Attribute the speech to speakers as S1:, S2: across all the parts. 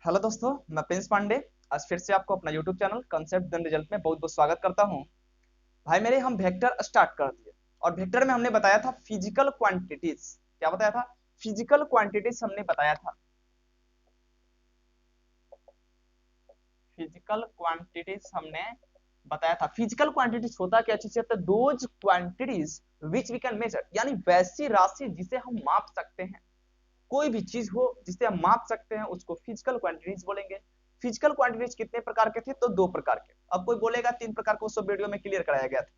S1: Hello दोस्तों, मैं Prince Pandey आज फिर से आपको अपना YouTube channel concept then result में बहुत बहुत स्वागत करता हूं। भाई मेरे हम वेक्टर स्टार्ट कर दिए और वेक्टर में हमने बताया था फिजिकल क्वांटिटीज। क्या बताया था? फिजिकल क्वांटिटीज हमने बताया था। फिजिकल क्वांटिटीज हमने बताया था। फिजिकल क्वांटिटीज होता क्या चीज है? Those quantities which we can measure, यानी वैसी राशि जिसे हम माप सकते हैं। कोई भी चीज हो जिसे हम माप सकते हैं उसको फिजिकल क्वांटिटीज बोलेंगे। फिजिकल क्वांटिटीज कितने प्रकार के थे? तो दो प्रकार के। अब कोई बोलेगा तीन प्रकार को, उस वीडियो में क्लियर कराया गया था।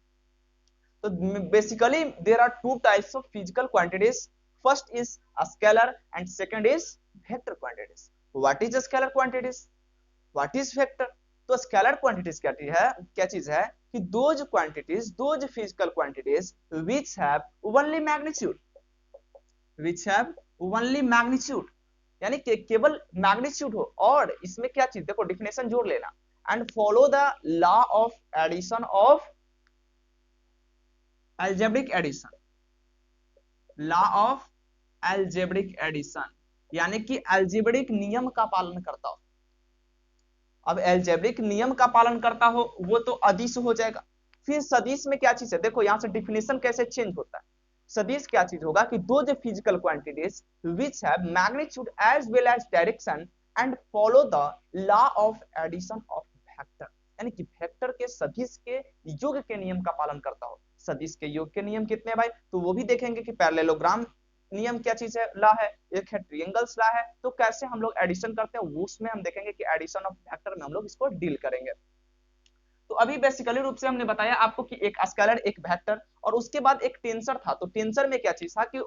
S1: तो basically there are two types of physical quantities. First is scalar and second is vector quantities. What is scalar quantities, what is vector? तो स्केलर क्वांटिटीज क्या चीज है कि those physical quantities which have only magnitude, which have only magnitude, यानी कि केवल magnitude हो। और इसमें क्या चीज, देखो डिफिनेशन जोड़ लेना, and follow the law of addition of algebraic addition, law of algebraic addition, यानी कि अलजेब्रिक नियम का पालन करता हो। अब अलजेब्रिक नियम का पालन करता हो वो तो अदिश हो जाएगा। फिर सदिश में क्या चीज है? देखो यहां से डिफिनेशन कैसे चेंज होता है। सदिश क्या चीज होगा कि दो जो physical quantities which have magnitude as well as direction and follow the law of addition of vector, यानी कि वेक्टर के सदिश के योग के नियम का पालन करता हो। सदिश के योग के नियम कितने भाई? तो वो भी देखेंगे कि पैरेललोग्राम नियम क्या चीज है, लॉ है। एक है ट्रायंगल्स लॉ है। तो कैसे हम लोग एडिशन करते हैं वो उसमें हम देखेंगे कि एडिशन ऑफ वेक्टर में हम लोग इसको डील करेंगे। तो अभी बेसिकली रूप से हमने बताया आपको कि एक स्केलर एक वेक्टर और उसके बाद एक टेंसर था। तो टेंसर में क्या चीज था कि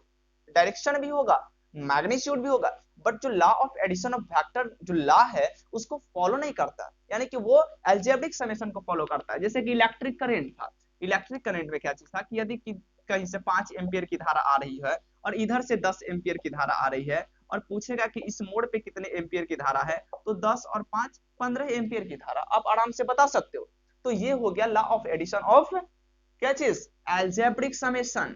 S1: डायरेक्शन भी होगा, मैग्नीट्यूड भी होगा, बट जो law of addition of vector जो लॉ है उसको फॉलो नहीं करता, यानी कि वो अलजेब्रिक समेशन को फॉलो करता है। जैसे कि इलेक्ट्रिक करंट था। इलेक्ट्रिक करंट में क्या चीज था कि यदि कहीं से 5 एम्पियर की धारा आ रही है और इधर से 10 एम्पियर की धारा आ रही है और पूछेगा कि इस मोड़ पे कितने एम्पियर की धारा है, तो 10 और 5 15 एम्पियर की धारा आप आराम से बता सकते हो। तो ये हो गया लॉ ऑफ एडिशन ऑफ क्या चीज? Algebraic summation.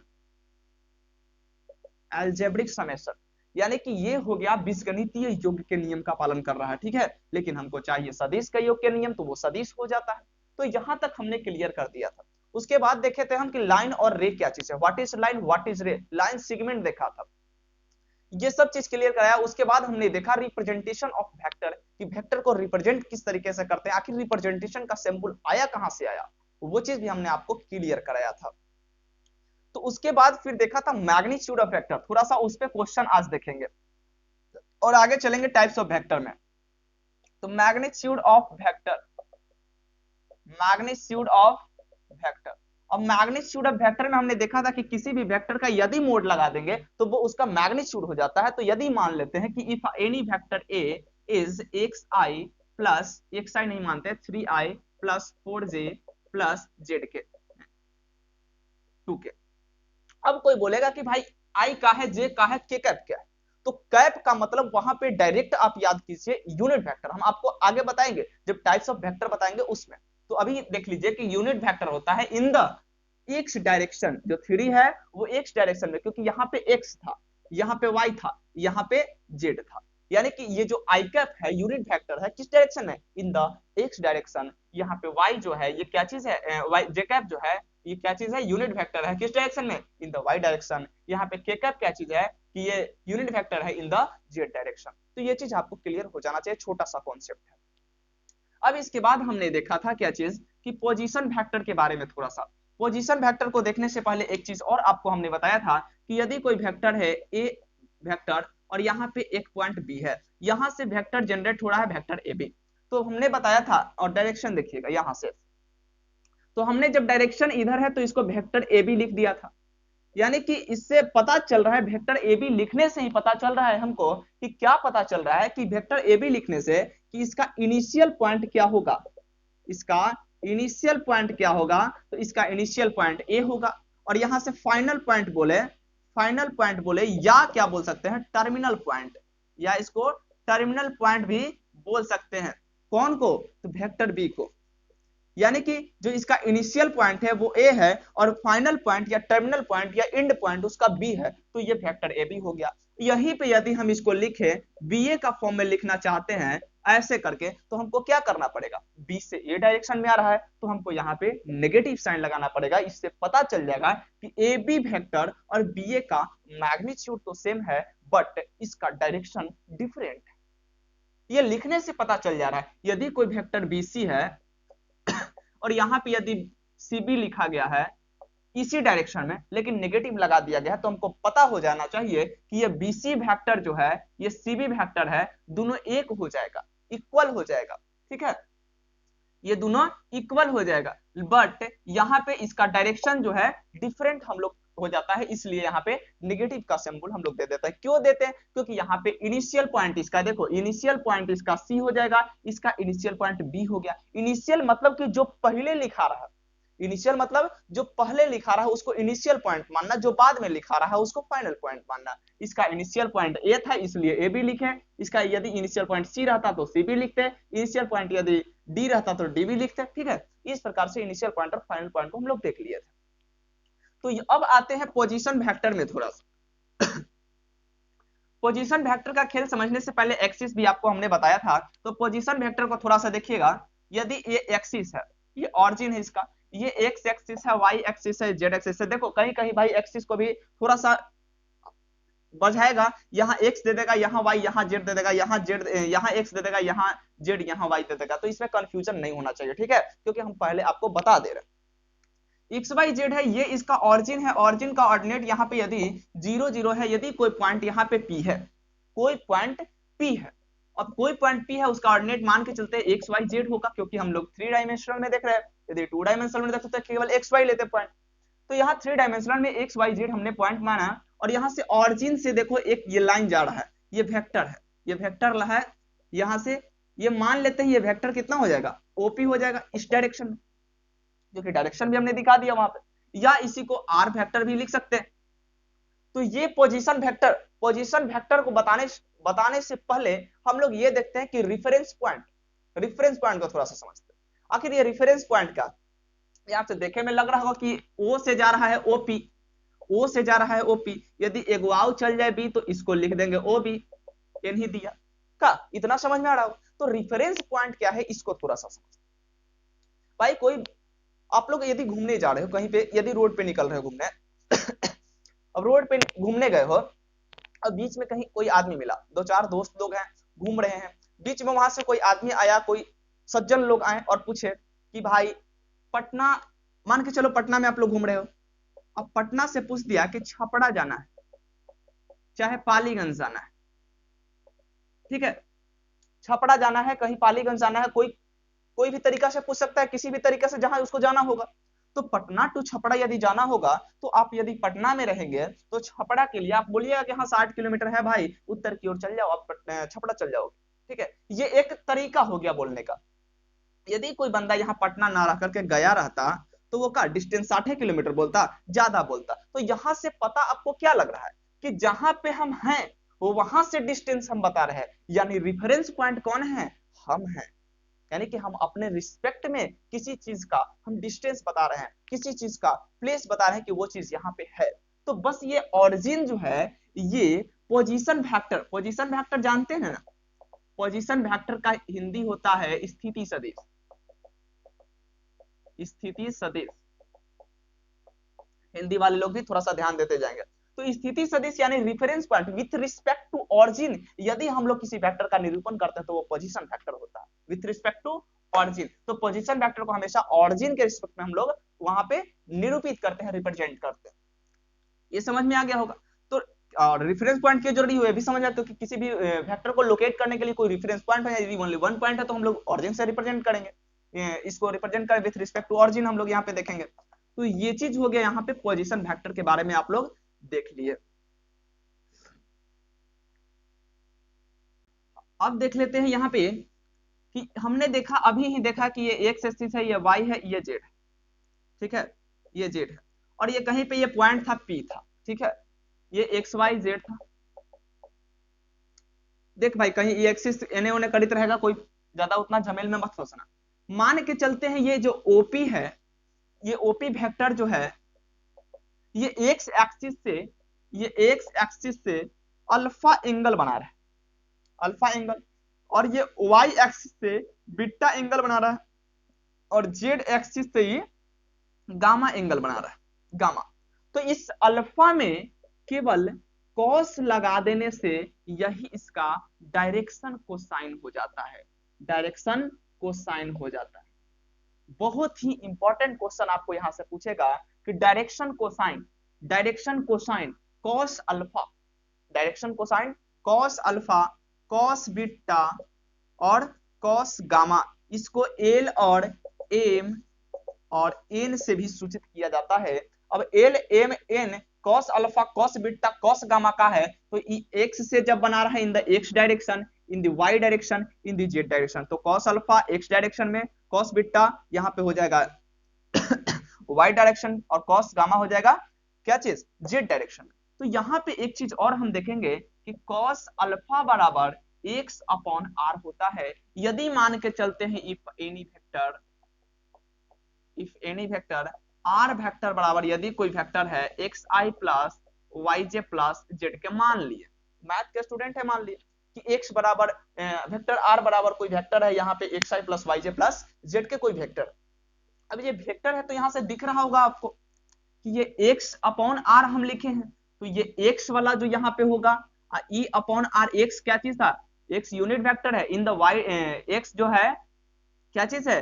S1: अलजेब्रिक समेशन यानी कि ये हो गया बीजगणितीय योग के नियम का पालन कर रहा है, ठीक है। लेकिन हमको चाहिए सदिश का योग के नियम, तो वो सदिश हो जाता है। तो यहां तक हमने क्लियर कर दिया था। उसके बाद देखे थे हम कि लाइन और रे क्या चीज है। What is line, what is रे? लाइन सेगमेंट देखा था, ये सब चीज क्लियर कराया। उसके बाद हमने देखा रिप्रेजेंटेशन ऑफ वेक्टर, कि वेक्टर को रिप्रेजेंट किस तरीके से करते हैं, आखिर रिप्रेजेंटेशन का सिंबल आया कहां से आया, वो चीज भी हमने आपको क्लियर कराया था। तो उसके बाद फिर देखा था मैग्नीट्यूड ऑफ वेक्टर, थोड़ा सा उस पर क्वेश्चन आज देखेंगे और आगे चलेंगे टाइप्स ऑफ वेक्टर में। तो magnitude of vector, magnitude of vector. अब मैग्नीट्यूड ऑफ वेक्टर में हमने देखा था कि किसी भी वेक्टर का यदि मोड लगा देंगे तो वो उसका मैग्नीट्यूड हो जाता है। तो यदि मान लेते हैं कि if any vector A is xi plus xi नहीं मानते 3i plus 4j plus zk 2k। अब कोई बोलेगा कि भाई आई का है, जे का है, के कैप क्या है? तो कैप का मतलब वहां पे डायरेक्ट आप याद कीजिए यूनिट वेक्टर। हम आपको आगे बताएंगे जब टाइप्स ऑफ वेक्टर बताएंगे उसमें। तो अभी देख लीजिए कि यूनिट वेक्टर होता है इन द एक्स डायरेक्शन। जो 3 है वो एक्स डायरेक्शन में, क्योंकि यहाँ पे एक्स था, यहाँ पे वाई था, यहाँ पे जेड था। यानी कि ये जो आई कैप है यूनिट वेक्टर है किस डायरेक्शन में? In the x direction. यहाँ पे वाई जो है ये क्या चीज है, वाई जे कैप जो है ये क्या चीज है? यूनिट वेक्टर है किस डायरेक्शन में? In the Y direction. यहाँ पे के कैप क्या चीज है कि ये यूनिट वेक्टर है इन द जेड डायरेक्शन। तो ये चीज आपको क्लियर हो जाना चाहिए, छोटा सा कॉन्सेप्ट है। अब इसके बाद हमने देखा था क्या चीज कि पोजीशन वेक्टर के बारे में थोड़ा सा। पोजीशन वेक्टर को देखने से पहले एक चीज और आपको हमने बताया था कि यदि कोई वेक्टर है ए वेक्टर और यहाँ पे एक पॉइंट बी है, यहाँ से वेक्टर जनरेट हो रहा है वेक्टर ए बी। तो हमने बताया था, और डायरेक्शन देखिएगा यहाँ से, तो हमने जब डायरेक्शन इधर है तो इसको वेक्टर ए बी लिख दिया था। यानी कि इससे पता चल रहा है, वेक्टर ए बी लिखने से ही पता चल रहा है हमको कि क्या पता चल रहा है कि वेक्टर ए बी लिखने से कि इसका इनिशियल पॉइंट क्या होगा, इसका इनिशियल पॉइंट क्या होगा? तो इसका इनिशियल पॉइंट ए होगा। और यहां से फाइनल पॉइंट बोले, फाइनल पॉइंट बोले या क्या बोल सकते हैं? टर्मिनल पॉइंट, या इसको टर्मिनल पॉइंट भी बोल सकते हैं। कौन को? तो वेक्टर बी को। यानी कि जो इसका इनिशियल पॉइंट है वो ए है और फाइनल पॉइंट या टर्मिनल पॉइंट या एंड पॉइंट उसका बी है, तो ये वेक्टर ए बी हो गया। यहीं पे यदि हम इसको लिखे बी ए का फॉर्म में लिखना चाहते हैं ऐसे करके, तो हमको क्या करना पड़ेगा, बी से ए डायरेक्शन में आ रहा है तो हमको यहाँ पे नेगेटिव साइन लगाना पड़ेगा। इससे पता चल जाएगा कि ए बी वेक्टर और बी ए का मैग्नीट्यूड तो सेम है बट इसका डायरेक्शन डिफरेंट है। ये लिखने से पता चल जा रहा है, यदि कोई वेक्टर बीसी है और यहाँ पे यदि सीबी लिखा गया है इसी डायरेक्शन में लेकिन नेगेटिव लगा दिया गया है, तो हमको पता हो जाना चाहिए कि ये बीसी वेक्टर जो है ये सीबी वेक्टर है, दोनों एक हो जाएगा, इक्वल हो जाएगा। ठीक है, ये दोनों इक्वल हो जाएगा बट यहाँ पे इसका डायरेक्शन जो है डिफरेंट हम लोग हो जाता है, इसलिए यहाँ पे नेगेटिव का सिंबल हम लोग दे देते हैं। क्यों देते हैं, क्योंकि यहाँ पे इनिशियल पॉइंट इसका देखो, इनिशियल पॉइंट इसका सी हो जाएगा, इसका इनिशियल पॉइंट बी हो गया। इनिशियल मतलब कि जो पहले लिखा रहा, इनिशियल मतलब जो पहले लिखा रहा है उसको इनिशियल पॉइंट मानना, जो बाद में लिखा रहा है उसको फाइनल पॉइंट मानना। इसका इनिशियल पॉइंट ए था इसलिए ए बी लिखे, इसका यदि इनिशियल पॉइंट सी रहता तो सी बी लिखते, इनिशियल पॉइंट यदि डी रहता तो डी बी लिखते। ठीक है, इस प्रकार से इनिशियल पॉइंट और फाइनल पॉइंट को हम लोग देख लिए थे। तो अब आते हैं पोजीशन वेक्टर में थोड़ा सा। पोजीशन वेक्टर का खेल समझने से पहले एक्सिस भी आपको हमने बताया था, तो पोजीशन वेक्टर को थोड़ा सा देखिएगा। यदि ये एक्सिस है, ये ऑरिजिन है इसका, ये एक्स एक्सिस है, वाई एक्सिस है, जेड एक्सिस है। देखो कहीं कहीं भाई एक्सिस को भी थोड़ा सा बढ़ाएगा, यहाँ एक्स दे देगा, यहाँ वाई, यहाँ जेड दे देगा, यहाँ जेड, यहाँ एक्स दे देगा, यहाँ जेड, यहाँ वाई दे देगा, तो इसमें कंफ्यूजन नहीं होना चाहिए। ठीक है, क्योंकि हम पहले आपको बता दे रहे हैं एक्स वाई जेड है, ये इसका ऑरिजिन है, ऑरिजिन का ऑर्डिनेट यहाँ पे यदि 0 0 है, यदि कोई पॉइंट यहाँ पे पी है, कोई पॉइंट पी है, अब कोई पॉइंट पी है उसका ऑर्डिनेट मान के चलते एक्स वाई जेड होगा, क्योंकि हम लोग 3 डायमेंशनल में देख रहे हैं। यदि 2 डायमेंशनल में देखते तो केवल एक्स वाई लेते पॉइंट, तो यहाँ 3 डायमेंशनल में एक्स वाई जेड हमने पॉइंट माना और यहाँ से ऑरिजिन से देखो एक ये लाइन जा रहा है, ये वेक्टर है, ये वेक्टर है, यहाँ से ये मान लेते हैं ये वेक्टर कितना हो जाएगा, ओपी हो जाएगा इस डायरेक्शन में, जो कि डायरेक्शन भी हमने दिखा दिया वहां पे, या इसी को आर वेक्टर भी लिख सकते हैं। तो ये पोजीशन वेक्टर को बताने से पहले हम लोग ये देखते हैं कि रेफरेंस पॉइंट को थोड़ा सा समझते हैं। आखिर ये रेफरेंस पॉइंट क्या, यहाँ से देखे में लग रहा होगा कि ओ से जा रहा है ओपी, ओ से जा रहा है ओपी, यदि एगो चल जाए बी तो इसको लिख देंगे ओ बी, नहीं दिया का, इतना समझ में आ रहा हो। तो रेफरेंस पॉइंट क्या है इसको थोड़ा सा समझते भाई। कोई आप लोग यदि घूमने जा रहे हो कहीं पे, यदि रोड पे निकल रहे हो घूमने अब रोड पे घूमने गए हो, अब बीच में कहीं कोई आदमी मिला, 2 4 दोस्त लोग हैं घूम रहे हैं, बीच में वहां से कोई आदमी आया, कोई सज्जन लोग आए और पूछे कि भाई पटना, मान के चलो पटना में आप लोग घूम रहे हो, अब पटना से पूछ दिया कि छपरा जाना है चाहे पालीगंज जाना है। ठीक है, छपरा जाना है, कहीं पालीगंज जाना है, कोई भी तरीका से पूछ सकता है, किसी भी तरीके से जहां उसको जाना होगा। तो पटना टू छपरा यदि जाना होगा तो आप यदि पटना में रहेंगे तो छपरा के लिए आप बोलिएगा कि हाँ 60 किलोमीटर है भाई, उत्तर की ओर चल जाओ, आप छपरा चल जाओगे। ठीक है, ये एक तरीका हो गया बोलने का। यदि कोई बंदा यहाँ पटना ना रह करके गया रहता तो वो का डिस्टेंस 60 किलोमीटर बोलता, ज्यादा बोलता। तो यहाँ से पता आपको क्या लग रहा है कि जहां पे हम हैं वो वहां से डिस्टेंस हम बता रहे हैं, यानी रेफरेंस पॉइंट कौन है, हम हैं। यानी कि हम अपने रिस्पेक्ट में किसी चीज का हम डिस्टेंस बता रहे हैं, किसी चीज का प्लेस बता रहे हैं कि वो चीज यहाँ पे है। तो बस ये ऑरिजिन जो है ये पोजीशन वेक्टर जानते हैं ना, पोजीशन वेक्टर का हिंदी होता है स्थिति सदिश। हिंदी वाले लोग भी थोड़ा सा ध्यान देते जाएंगे। तो स्थिति सदिश यानी reference point with respect to origin, यदि हम लोग किसी वेक्टर का निरूपण करते हैं तो वो पोजीशन वेक्टर होता है विथ रिस्पेक्ट टू ऑरिजिन। तो पोजीशन वेक्टर को हमेशा ऑरिजिन के रिस्पेक्ट में हम लोग वहां पे निरूपित करते हैं, रिप्रेजेंट करते हैं। ये समझ में आ गया होगा। तो रेफरेंस पॉइंट क्यों जरूरी हुआ भी समझ आते हो कि किसी भी वेक्टर को लोकेट करने के लिए कोई रेफरेंस पॉइंट है, यदि ओनली वन पॉइंट है तो हम लोग ऑरिजिन से रिप्रेजेंट करेंगे, इसको रिप्रेजेंट करें विथ रिस्पेक्ट टू ऑरिजिन हम लोग यहाँ पे देखेंगे। तो ये चीज हो गया यहाँ पे पोजीशन वेक्टर के बारे में आप लोग देख लिए। अब देख लेते हैं यहाँ पे कि हमने देखा, अभी ही देखा कि ये एक्स एक्सिस है, ये वाई है, ये जेड है। ठीक है, ये जेड है और ये कहीं पे ये पॉइंट था पी था। ठीक है, ये एक्स वाई जेड था। देख भाई कहीं ये एक्सिस एने ओने करीत रहेगा, कोई ज्यादा उतना झमेल में मत फंसना। मान के चलते हैं ये जो ओपी है, ये ओपी वेक्टर जो है ये एक्स एक्सिस से अल्फा एंगल बना रहा है, अल्फा एंगल, और ये वाई एक्सिस से बीटा एंगल बना रहा है, और जेड एक्सिस से ये गामा एंगल बना रहा है, गामा। तो इस अल्फा में केवल कॉस लगा देने से यही इसका डायरेक्शन कोसाइन हो जाता है, डायरेक्शन कोसाइन हो जाता है। बहुत ही इंपॉर्टेंट क्वेश्चन आपको यहां से पूछेगा कि direction cosine cos alpha, direction cosine cos alpha, cos beta और कॉस गामा, इसको एल और एम और एन से भी सूचित किया जाता है। अब L M N cos alpha cos beta cos gamma का है, तो एक्स से जब बना रहा है in the x direction, in the Y direction, in the z direction, तो कॉस अल्फा एक्स डायरेक्शन में, कॉस बीटा यहाँ पे हो जाएगा वाई डायरेक्शन, और कॉस गामा हो जाएगा क्या चीज, जेड डायरेक्शन में। तो यहाँ पे एक चीज और हम देखेंगे कि कॉस अल्फा बराबर एक्स अपॉन आर होता है यदि मान के चलते हैं if any vector r vector बराबर, यदि कोई वेक्टर है x i plus y j plus z के, मान लिए मैथ के स्टूडेंट है, मान लिए कि एक्स बराबर वेक्टर आर बराबर कोई वेक्टर है यहाँ पे x i plus y j plus z के कोई वेक्टर। अब ये वेक्टर है तो यहाँ से दिख रहा होगा आपको कि ये एक्स अपॉन आर हम लिखे हैं, तो ये एक्स वाला जो यहाँ पे होगा ई अपॉन आर, एक्स क्या चीज था, एक्स यूनिट वेक्टर है, इन द वाई एक्स जो है क्या चीज है,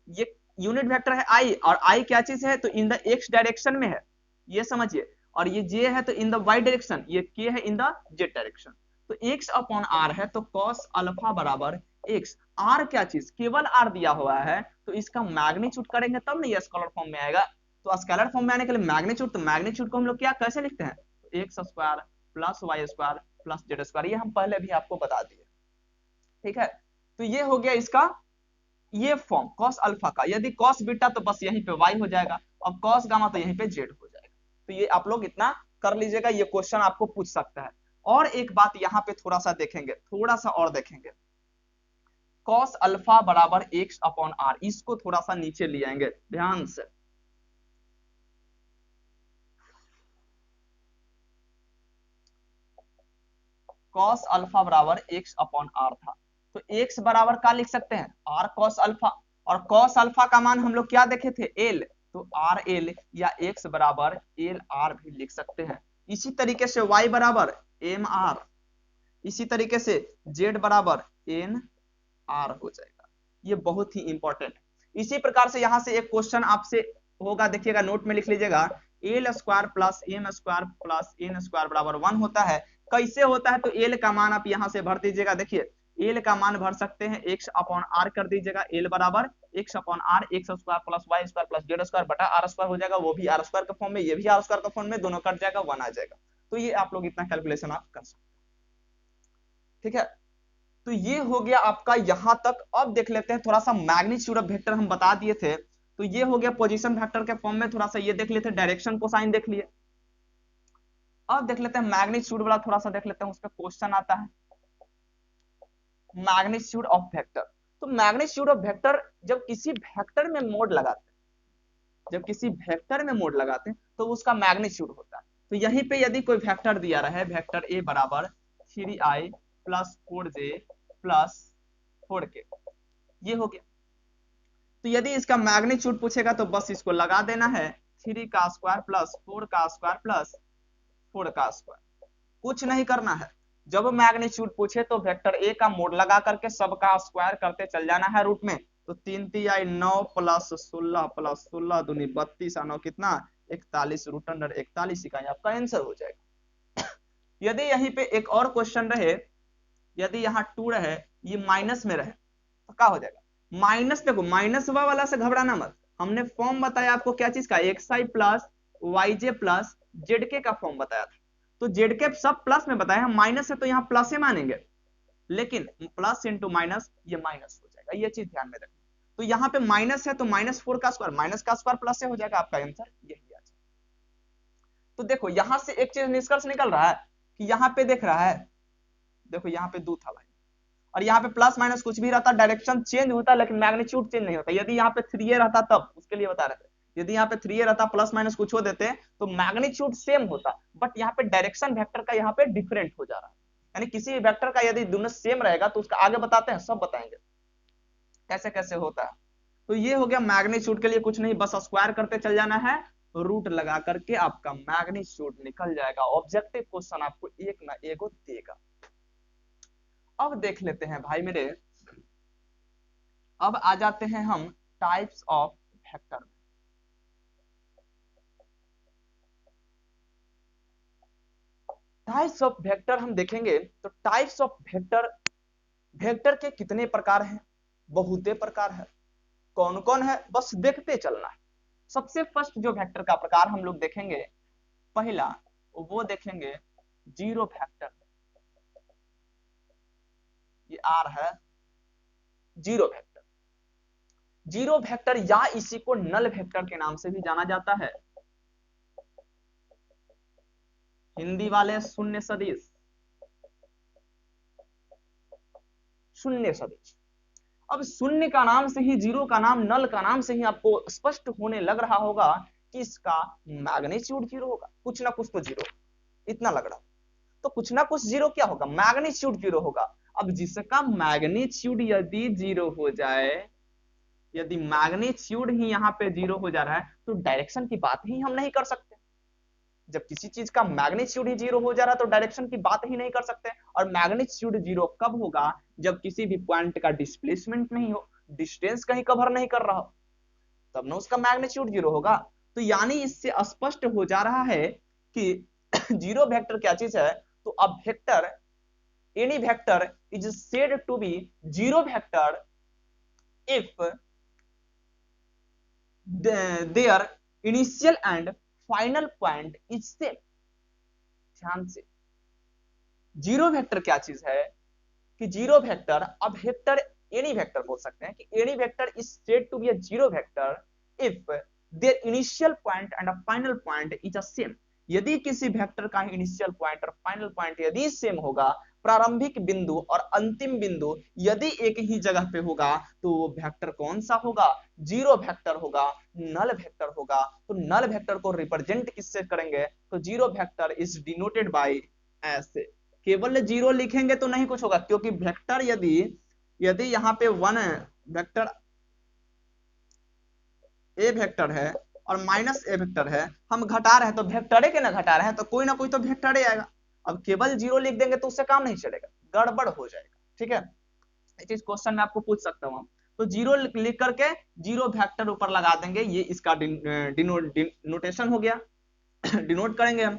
S1: ये यूनिट वेक्टर है आई, और आई क्या चीज है, तो इन द एक्स डायरेक्शन में है, ये समझिए, और ये जे है तो इन द वाई डायरेक्शन, ये के है इन द जेड डायरेक्शन। तो एक्स अपॉन आर है, तो कॉस अल्फा बराबर एक्स, आर क्या चीज, केवल आर दिया हुआ है, तो इसका मैग्नीट्यूड करेंगे तब ना ये स्केलर फॉर्म में आएगा। तो स्केलर फॉर्म में आने के लिए मैग्नीट्यूड, तो मैग्नीट्यूड को हम लोग क्या कैसे लिखते हैं, तो x square plus y square plus z square, ये हम पहले भी आपको बता दिए, ठीक है। तो ये हो गया इसका ये फॉर्म कॉस अल्फा का, यदि कॉस बीटा तो बस यहीं पे वाई हो जाएगा, और कॉस गामा तो यहीं पे जेड हो जाएगा। तो ये आप लोग इतना कर लीजिएगा, ये क्वेश्चन आपको पूछ सकता है। और एक बात यहाँ पे थोड़ा सा देखेंगे, थोड़ा सा और देखेंगे, कॉस अल्फा बराबर एक्स अपॉन आर, इसको थोड़ा सा नीचे ले आएंगे ध्यान से। कॉस अल्फा बराबर एक्स अपॉन आर था, तो एक्स बराबर क्या लिख सकते हैं, आर कॉस अल्फा, और कॉस अल्फा का मान हम लोग क्या देखे थे, एल, तो आर एल या एक्स बराबर एल आर भी लिख सकते हैं। इसी तरीके से y बराबर एम आर, इसी तरीके से z बराबर एन आर हो जाएगा। ये बहुत ही इंपॉर्टेंट है। इसी प्रकार से यहां से एक क्वेश्चन आपसे होगा, देखिएगा नोट में लिख लीजिएगा, L square plus M square plus N square बराबर 1 होता है। कैसे होता है, तो एल का मान आप यहां से भर दीजिएगा, देखिए एल का मान भर सकते हैं एक्स अपॉन आर कर दीजिएगा, एल बराबर x upon r, x square plus y square plus z square बटा आर स्क्वायर हो जाएगा, वो भी आर स्क्वायर के फॉर्म में, ये भी आर स्क्वायर के फॉर्म में, दोनों कट जाएगा 1 आ जाएगा। तो ये आप लोग इतना कैलकुलेशन आप कर सकते हैं, ठीक है। तो ये हो गया आपका यहां तक। अब देख लेते हैं थोड़ा सा मैग्नीट्यूड ऑफ वेक्टर हम बता दिए थे, तो ये हो गया पोजीशन वेक्टर के फॉर्म में, थोड़ा सा ये देख लेते हैं, डायरेक्शन कोसाइन देख लिए। अब देख लेते हैं मैग्नीट्यूड वाला, थोड़ा सा देख लेते हैं, उस पर क्वेश्चन आता है मैग्नीट्यूड ऑफ वेक्टर। तो मैग्नीट्यूड ऑफ वेक्टर जब किसी वेक्टर में मोड लगाते हैं, जब किसी वेक्टर में मोड लगाते हैं तो उसका मैग्नीट्यूड होता है। तो यहीं पे यदि कोई वेक्टर दिया रहा है, वेक्टर ए बराबर 3i plus 4j plus 4k, ये हो गया। तो यदि इसका मैग्नीट्यूड पूछेगा तो बस इसको लगा देना है, 3 का स्क्वायर प्लस 4 का स्क्वायर प्लस 4 का स्क्वायर, कुछ नहीं करना है। जब मैग्नीट्यूड पूछे तो वेक्टर ए का मोड लगा करके सबका स्क्वायर करते चल जाना है रूट में। तो 3 तिहाई 9 प्लस 16 प्लस 16 दूनी 32 9 कितना 41, रूट अंडर 41 इकाई आपका आंसर हो जाएगा। यदि यहीं पे एक और क्वेश्चन रहे, यदि यहाँ 2 रहे, ये माइनस में रहे, तो क्या हो जाएगा, माइनस, देखो माइनस वाला से घबराना मत, हमने फॉर्म बताया आपको क्या चीज का, x i plus y j plus z के का फॉर्म बताया था। तो जेड के सब प्लस में बताया, हम माइनस है तो यहाँ प्लस ही मानेंगे, लेकिन प्लस इंटू माइनस ये माइनस हो जाएगा, ये चीज ध्यान में रखना। तो यहाँ पे माइनस है तो -4 का स्क्वायर, माइनस का स्क्वायर प्लस से हो जाएगा, आपका आंसर यही आ जाएगा। तो देखो यहां से एक चीज निष्कर्ष निकल रहा है कि यहाँ पे देख रहा है, देखो यहाँ पे 2 था भाई, और यहाँ पे प्लस माइनस कुछ भी रहता, डायरेक्शन चेंज होता लेकिन मैग्नीट्यूड चेंज नहीं होता। यदि यहाँ पे 3a रहता तब, उसके लिए बता रहे थे, यदि यहाँ पे 3a रहता प्लस माइनस कुछ हो देते तो मैग्नीट्यूड सेम होता, बट यहाँ पे डायरेक्शन वेक्टर का यहाँ पे डिफरेंट हो जा रहा है। यानी किसी भी वेक्टर का यदि दोनों सेम रहेगा तो उसका आगे बताते हैं, सब बताएंगे कैसे कैसे होता है। तो ये हो गया मैग्नीट्यूड के लिए, कुछ नहीं बस स्क्वायर करते चल जाना है, रूट लगा करके आपका मैग्नीट्यूड निकल जाएगा। ऑब्जेक्टिव क्वेश्चन आपको एक ना एक देगा। अब देख लेते हैं भाई मेरे, अब आ जाते हैं हम types of vector. Types of vector हम देखेंगे तो टाइप्स ऑफ वेक्टर, वेक्टर के कितने प्रकार हैं, बहुते प्रकार है। कौन कौन है बस देखते चलना है। सबसे फर्स्ट जो वेक्टर का प्रकार हम लोग देखेंगे, पहला वो देखेंगे जीरो वेक्टर। ये आर है जीरो वेक्टर। जीरो वेक्टर या इसी को नल वेक्टर के नाम से भी जाना जाता है। हिंदी वाले शून्य सदिश, शून्य सदिश। अब शून्य का नाम से ही, जीरो का नाम, नल का नाम से ही आपको स्पष्ट होने लग रहा होगा कि इसका मैग्नीट्यूड जीरो होगा, कुछ ना कुछ तो जीरो, इतना लग रहा। तो कुछ ना कुछ जीरो क्या होगा, मैग्नीट्यूड जीरो होगा। अब जिसका मैग्नीट्यूड यदि जीरो हो जाए, यदि मैग्नीट्यूड ही यहाँ पे जीरो हो जा रहा है तो डायरेक्शन की बात ही हम नहीं कर सकते। जब किसी चीज का मैग्नीट्यूड ही जीरो हो जा रहा है तो डायरेक्शन की बात ही नहीं कर सकते। और मैग्नीट्यूड जीरो कब होगा, जब किसी भी पॉइंट का डिस्प्लेसमेंट नहीं हो, डिस्टेंस कहीं कवर नहीं कर रहा हो, तब ना उसका मैग्नीट्यूड जीरो होगा। तो यानी इससे स्पष्ट हो जा रहा है कि जीरो वेक्टर क्या चीज है। तो अब vector, any vector is said to be zero vector if their initial and final point is same. ध्यान से, जीरो वेक्टर क्या चीज है कि जीरो वेक्टर, अब वेक्टर एनी वेक्टर बोल सकते हैं कि any vector is said to be a zero vector if their initial point and a final point is a same. यदि किसी वेक्टर का इनिशियल पॉइंट और फाइनल पॉइंट यदि सेम होगा, प्रारंभिक बिंदु और अंतिम बिंदु यदि एक ही जगह पे होगा, तो वो वेक्टर कौन सा होगा, जीरो वेक्टर होगा, नल वेक्टर होगा। तो नल वेक्टर को रिप्रेजेंट किससे करेंगे, तो zero vector is denoted by ऐसे। केवल जीरो लिखेंगे तो नहीं कुछ होगा, क्योंकि वेक्टर यदि यदि यहाँ पे वन वेक्टर ए वेक्टर है और माइनस ए वेक्टर है, हम घटा रहे हैं तो वेक्टर के ना घटा रहे हैं तो कोई ना कोई तो वेक्टर आएगा। अब केवल जीरो लिख देंगे तो उससे काम नहीं चलेगा, गड़बड़ हो जाएगा। ठीक है, इस क्वेश्चन में आपको पूछ सकता हूँ। तो जीरो लिख करके जीरो वेक्टर ऊपर लगा देंगे, ये इसका डिनोटेशन हो गया, डिनोट करेंगे हम।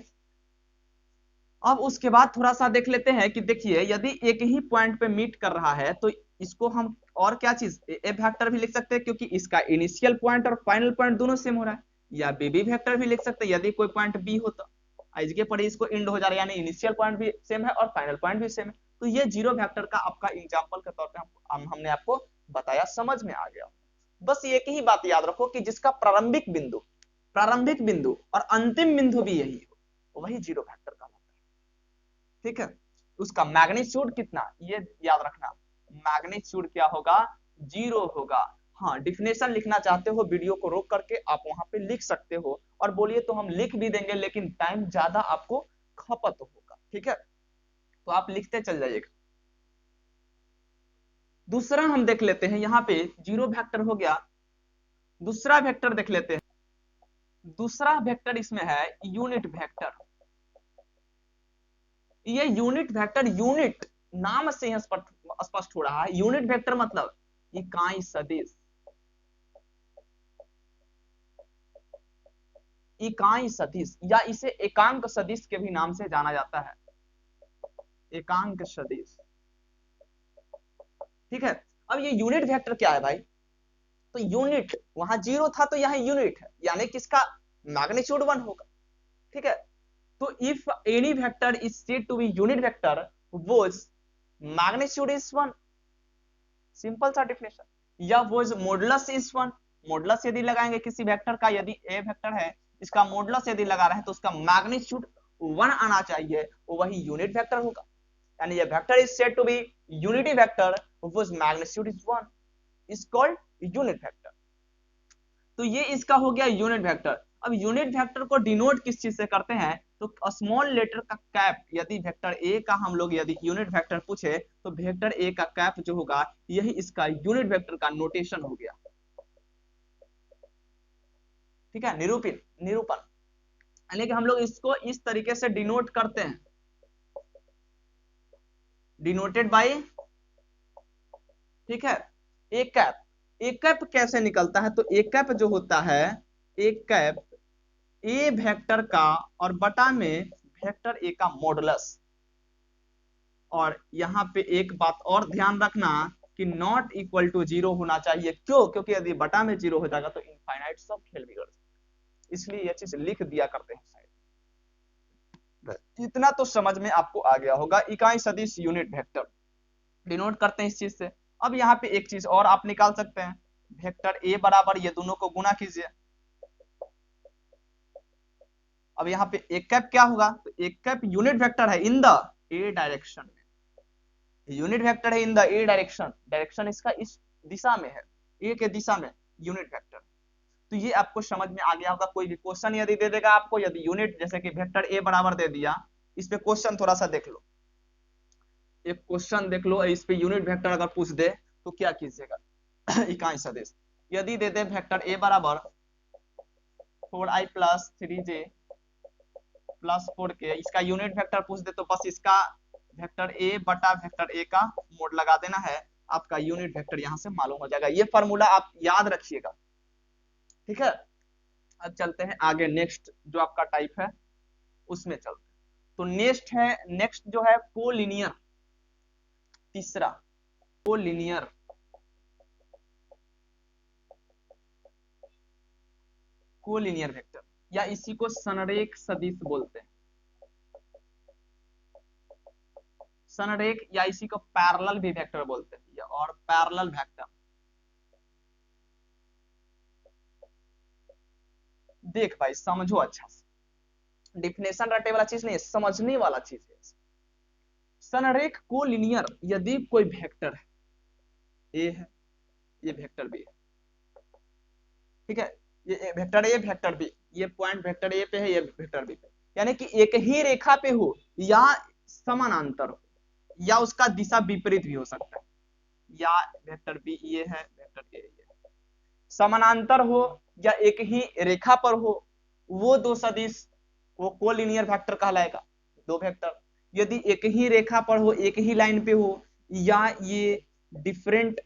S1: अब उसके बाद थोड़ा सा देख लेते हैं कि देखिए यदि एक ही पॉइंट पे मीट कर रहा है तो इसको हम और क्या चीज ए वेक्टर भी लिख सकते हैं, क्योंकि इसका इनिशियल पॉइंट और फाइनल पॉइंट दोनों सेम हो रहा है। या बी वेक्टर भी लिख सकते हैं, यदि कोई पॉइंट बी हो तो इसके पर इसको एंड हो जा रहा है, यानी इनिशियल पॉइंट भी सेम है और फाइनल पॉइंट भी सेम है। तो ये जीरो वेक्टर का आपका एग्जांपल के तौर पे हमने आपको बताया, समझ में आ गया। बस एक ही बात याद रखो कि जिसका प्रारंभिक बिंदु और अंतिम बिंदु भी यही हो, वही जीरो वेक्टर का। ठीक है, उसका मैग्नीट्यूड कितना ये याद रखना, मैग्नीट्यूड क्या होगा, जीरो होगा। हाँ, डिफिनेशन लिखना चाहते हो वीडियो को रोक करके आप वहां पे लिख सकते हो, और बोलिए तो हम लिख भी देंगे, लेकिन टाइम ज्यादा आपको खपत होगा। ठीक है, तो आप लिखते चल जाइएगा। दूसरा हम देख लेते हैं, यहाँ पे जीरो वेक्टर हो गया, दूसरा वेक्टर देख लेते हैं। दूसरा वेक्टर इसमें है यूनिट वेक्टर। ये यूनिट वेक्टर, यूनिट नाम से ही स्पष्ट हो रहा है, यूनिट वेक्टर मतलब इकाई सदिश। इकाई सदिश या इसे एकांक सदिश के भी नाम से जाना जाता है, एकांक सदिश। ठीक है, अब ये यूनिट वेक्टर क्या है भाई, तो यूनिट वहां जीरो था तो यहाँ यूनिट है, यानी किसका मैग्नीट्यूड 1 होगा। ठीक है, तो if any vector is said to be unit vector whose magnitude is 1, simple सा डिफिनेशन। या whose मॉडुलस इज 1, मॉडुलस यदि लगाएंगे किसी वेक्टर का, यदि ए वेक्टर है इसका मॉडुलस यदि लगा रहे हैं तो उसका मैग्नीट्यूड 1 आना चाहिए, वो वही यूनिट वेक्टर होगा। यानी ये vector is said to be unity vector whose magnitude is 1 is called unit vector। तो ये इसका हो गया यूनिट वेक्टर। अब यूनिट वेक्टर को डिनोट किस चीज से करते हैं, तो स्मॉल लेटर का कैप, यदि वेक्टर ए का हम लोग यदि यूनिट वेक्टर पूछे तो वेक्टर ए का कैप जो होगा यही इसका यूनिट वेक्टर का नोटेशन हो गया। ठीक है, निरूपण यानी कि हम लोग इसको इस तरीके से डिनोट करते हैं, डिनोटेड बाय, ठीक है, ए कैप। ए कैप कैसे निकलता है, तो ए कैप जो होता है, ए कैप ए वेक्टर का और बटा में वेक्टर ए का मॉडुलस। और यहां पे एक बात और ध्यान रखना कि नॉट इक्वल टू 0 होना चाहिए। क्यों? क्योंकि यदि बटा में 0 हो जाएगा तो इनफाइनाइट सब खेल बिगड़ जाएगा, इसलिए यह चीज लिख दिया करते हैं साइड। इतना तो समझ में आपको आ गया होगा, इकाई सदिश यूनिट वेक्टर डिनोट करते हैं इस चीज से। अब यहाँ पे एक चीज और आप निकाल सकते हैं, वेक्टर ए बराबर ये दोनों को गुना कीजिए। अब यहाँ पे एक कैप क्या होगा, तो एक कैप यूनिट वेक्टर है इन द ए डायरेक्शन में, यूनिट वेक्टर है in the A direction, direction इसका इस दिशा में है, ए के दिशा में यूनिट वेक्टर। तो ये आपको समझ में आ गया होगा। कोई भी क्वेश्चन यदि दे देगा आपको, यदि यूनिट जैसे कि वेक्टर ए बराबर दे दिया, इस पे क्वेश्चन थोड़ा सा देख लो, एक क्वेश्चन देख लो, इस पे यूनिट वेक्टर अगर पूछ दे तो क्या कीजिएगा इकाई सदिश यदि दे दे वेक्टर ए बराबर 4i plus 3j plus 4k, इसका यूनिट वेक्टर पूछ दे तो बस इसका वेक्टर ए बटा वेक्टर ए का मोड लगा देना है, आपका यूनिट वेक्टर यहां से मालूम हो जाएगा। ये फॉर्मूला आप याद रखिएगा, ठीक है। अब चलते हैं आगे, नेक्स्ट जो आपका टाइप है उसमें चलते हैं। तो नेक्स्ट जो है कोलिनियर, तीसरा कोलिनियर। कोलिनियर वेक्टर या इसी को संरेख सदिश बोलते हैं, संरेख या इसी को पैरेलल भी वेक्टर बोलते हैं, और पैरेलल वेक्टर। देख भाई समझो अच्छा से, डिफिनेशन रटे वाला चीज नहीं है, समझने वाला चीज है। संरेख कोलिनियर यदि कोई वेक्टर है, ए है, ये वेक्टर बी है, ठीक है, ये वेक्टर ए वेक्टर बी, ये पॉइंट वेक्टर ए पे है, ये वेक्टर बी पे, यानी कि एक ही रेखा पे हो या समानांतर हो या उसका दिशा विपरीत भी हो सकता है, या वेक्टर बी ये है, वेक्टर ए ये है, समानांतर हो या एक ही रेखा पर हो, वो दो सदिश वो कोलिनियर वेक्टर कहलाएगा। दो वेक्टर यदि एक ही रेखा पर हो, एक ही लाइन पे हो, या ये डिफरेंट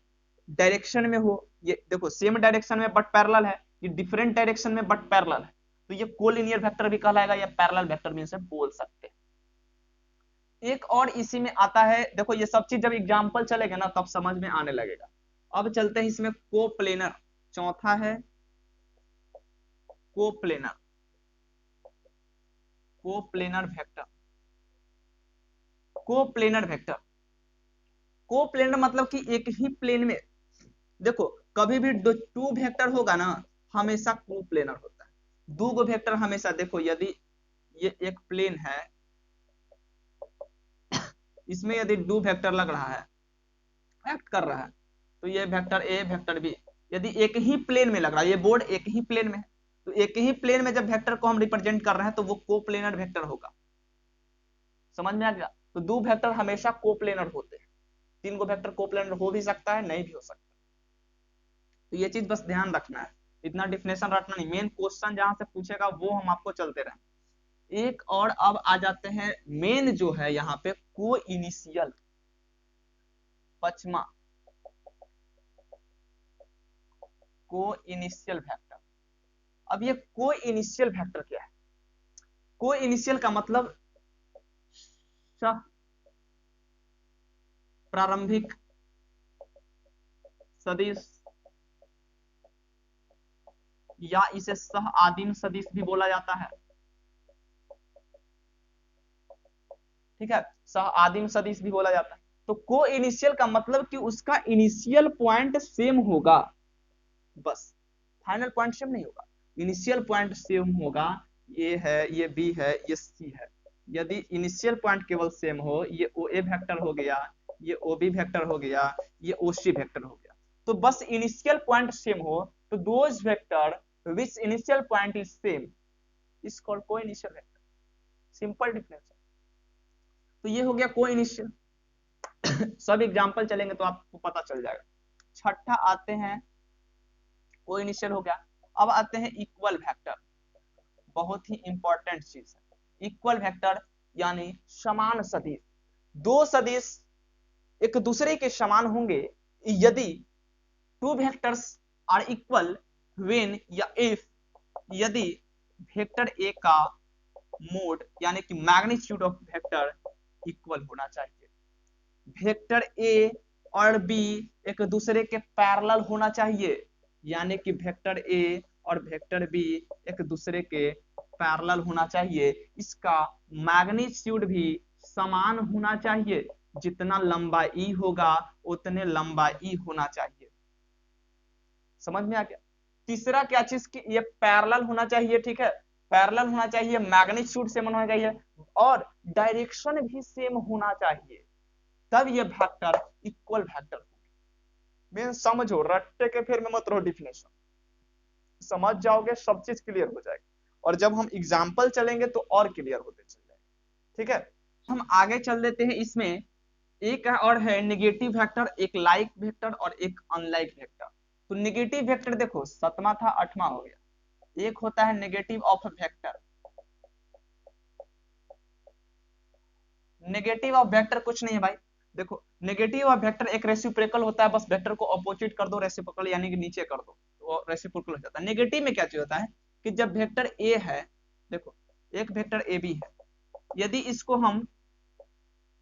S1: डायरेक्शन में हो, ये देखो सेम डायरेक्शन में बट पैरेलल है, ये डिफरेंट डायरेक्शन में बट पैरेलल है, तो ये कोलिनियर वेक्टर भी कहलाएगा या पैरेलल वेक्टर भी इसे बोल सकते हैं। एक और इसी में आता है, देखो ये सब चीज जब एग्जांपल चलेगा ना तब समझ में आने लगेगा। अब चलते हैं इसमें कोप्लेनर, चौथा है coplanar, coplanar vector. Coplanar vector, coplanar मतलब कि एक ही प्लेन में, देखो कभी भी टू वेक्टर होगा ना हमेशा कोप्लेनर होता है। दो गो वेक्टर हमेशा, देखो यदि ये एक प्लेन है, इसमें यदि दो वेक्टर लग रहा है, एक्ट कर रहा है, तो ये वेक्टर ए वेक्टर बी यदि एक ही प्लेन में लग रहा है, ये बोर्ड एक ही प्लेन में है, तो एक ही प्लेन में जब वेक्टर को हम रिप्रेजेंट कर रहे हैं तो वो कोप्लेनर वेक्टर होगा। समझ में आ गया? तो दो वेक्टर हमेशा कोप्लेनर होते हैं, तीन गो वेक्टर कोप्लेनर हो भी सकता है, नहीं भी हो सकता। तो ये चीज बस ध्यान रखना है, इतना डिफिनेशन रखना नहीं, मेन क्वेश्चन जहां से पूछेगा वो हम आपको चलते रहे। एक और अब आ जाते हैं मेन जो है यहाँ पे को इनिशियल, पचमा को इनिशियल वेक्टर। अब ये को इनिशियल वेक्टर क्या है? को इनिशियल का मतलब प्रारंभिक सदिश, या इसे सह आदिम सदिश भी बोला जाता है, ठीक है, सह आदिम सदिश भी बोला जाता है। तो को इनिशियल का मतलब कि उसका इनिशियल पॉइंट सेम होगा, बस फाइनल पॉइंट सेम नहीं होगा, इनिशियल पॉइंट सेम होगा। ये है, ये बी है, ये सी है, यदि इनिशियल पॉइंट केवल सेम हो, ये ओ ए वेक्टर हो गया, ये ओबी वेक्टर हो गया, ये ओसी वेक्टर हो गया। तो बस इनिशियल पॉइंट सेम हो तो those vector which initial point is same is called को इनिशियल वेक्टर। Simple definition. तो ये हो गया को इनिशियल। सब एग्जांपल चलेंगे तो आपको पता चल जाएगा। छठा आते हैं, को इनिशियल हो गया। अब आते हैं इक्वल वेक्टर, बहुत ही इंपॉर्टेंट चीज है। इक्वल वेक्टर यानी समान सदिश। दो सदिश एक दूसरे के समान होंगे यदि two vectors are equal when या इफ, यदि वेक्टर ए का मोड यानी कि मैग्नीट्यूड ऑफ वेक्टर इक्वल होना चाहिए। वेक्टर ए और बी एक दूसरे के पैरेलल होना चाहिए, यानी कि वेक्टर ए और वेक्टर बी एक दूसरे के पैरेलल होना चाहिए। इसका मैग्नीट्यूड भी समान होना चाहिए, जितना लंबा ई होगा उतने लंबा ई होना चाहिए। समझ में आ गया। तीसरा क्या चीज की ये पैरेलल होना चाहिए, ठीक है, पैरेलल होना चाहिए, मैग्नीट्यूड सेम होना चाहिए और डायरेक्शन भी सेम होना चाहिए, तब ये वेक्टर इक्वल वेक्टर होंगे। मैं समझो, रट्टे के फिर में मत रहो, डिफिनेशन समझ जाओगे सब चीज क्लियर हो जाएगी। और जब हम एग्जाम्पल चलेंगे तो और क्लियर होते चल जाएगा। ठीक है, हम आगे चल देते हैं। इसमें एक और है नेगेटिव वेक्टर, एक लाइक वेक्टर और एक अनलाइक वेक्टर। तो नेगेटिव वेक्टर देखो, 7वां था 8वां हो गया। एक होता है negative of vector. Negative of vector कुछ नहीं है भाई, देखो नेगेटिव ऑफ वेक्टर एक रेसिप्रोकल होता है, बस वेक्टर को अपोजिट कर दो, रेसिप्रोकल यानी कि नीचे कर दो, वो रेसिप्रोकल हो जाता है। नेगेटिव में क्या चीज होता है कि जब वेक्टर ए है, देखो एक वेक्टर ए बी है, यदि इसको हम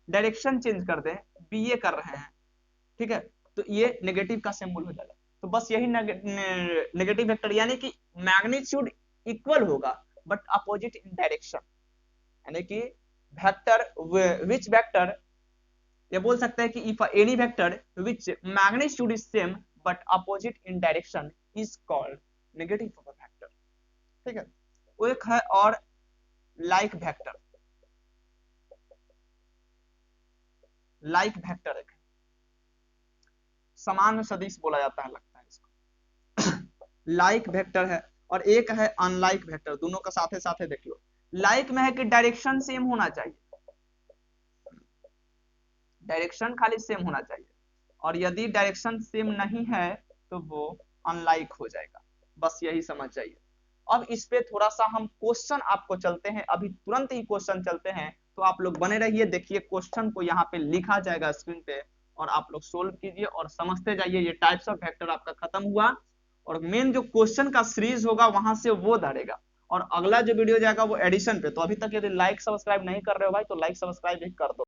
S1: डायरेक्शन चेंज कर दें, बी ए कर रहे हैं, ठीक है, तो ये नेगेटिव का सिंबल हो जाएगा। तो बस यही नेगेटिव वेक्टर, यानी कि मैग्नीट्यूड इक्वल होगा बट अपोजिट इन डायरेक्शन, यानी कि वेक्टर विच वेक्टर, ये बोल सकते हैं कि if any vector which magnitude is same but opposite in direction is called negative of a vector. ठीक है, वो एक है और लाइक वेक्टर। लाइक वेक्टर एक है, समान सदिश बोला जाता है लगता है इसको। लाइक वेक्टर है और एक है अनलाइक वेक्टर, दोनों का साथे साथे देख लो। लाइक में है कि डायरेक्शन सेम होना चाहिए, डायरेक्शन खाली सेम होना चाहिए, और यदि डायरेक्शन सेम नहीं है तो वो अनलाइक हो जाएगा। बस यही समझ जाइए। अब इस पे थोड़ा सा हम क्वेश्चन आपको चलते हैं, अभी तुरंत ही क्वेश्चन चलते हैं, तो आप लोग बने रहिए। देखिए क्वेश्चन को यहाँ पे लिखा जाएगा स्क्रीन पे और आप लोग सोल्व कीजिए और समझते जाइए। ये टाइप्स ऑफ वेक्टर आपका खत्म हुआ और मेन जो क्वेश्चन का सीरीज होगा वहां से वो धरेगा, और अगला जो वीडियो जाएगा वो एडिशन पे। तो अभी तक यदि लाइक सब्सक्राइब नहीं कर रहे हो भाई तो लाइक सब्सक्राइब भी कर दो।